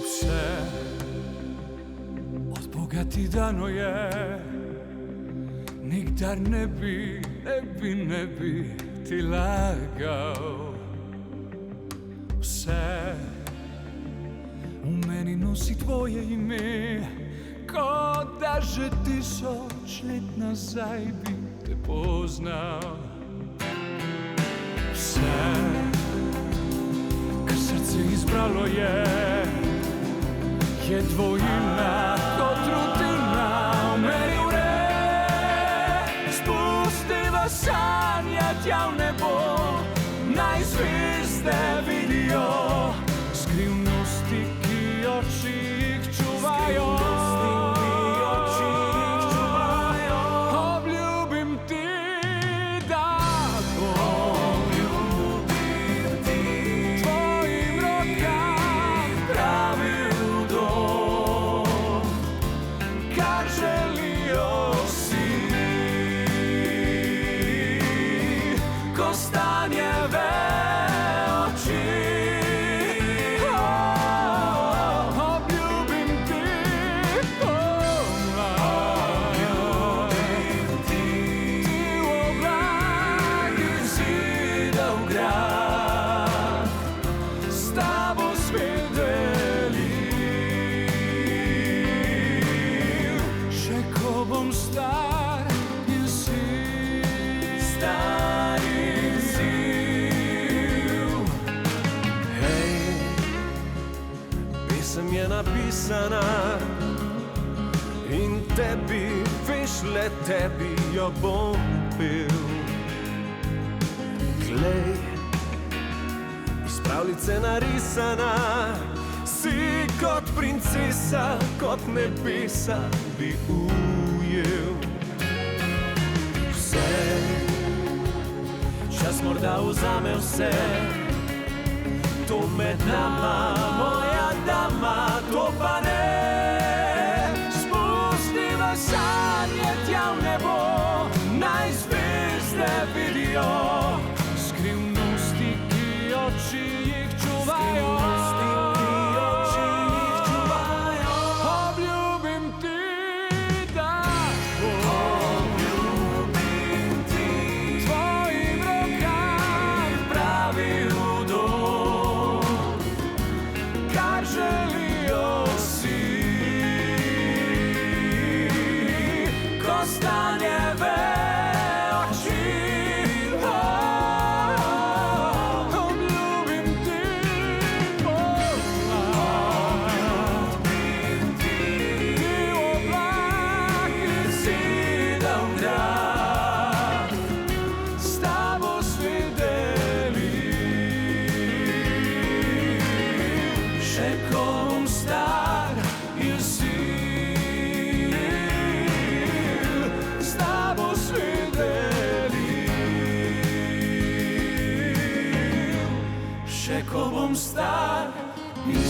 Vse od Boga ti dano je, nikdar ne bi ti lagal. Vse v meni nosi tvoje ime, kot da že 1000 let nazaj bi te poznal. Vse, kar srce izbralo je dvojina kot rutina. V meni vre, spustiva sanja tja v nebo, naj zvezde vidijo skrivnosti, ki oči jih čuvajo. Obljubim ti, da bom tvojim rokam pravil dom, kar želijo si, ko stanjeve oči. Bom star in siv. Hej, pesem je napisana in tebi, veš, le tebi jo bom pel. Glej, iz pravljice narisana, si kot princesa, kot nebesa bi ujel. Vse, čas morda vzame vse, to med nama, moja dama, to pa ne. Spustiva sanje tja v nebo, naj zvezde vidijo skrivnosti, ki oči jih čuvajo. Ko bom star in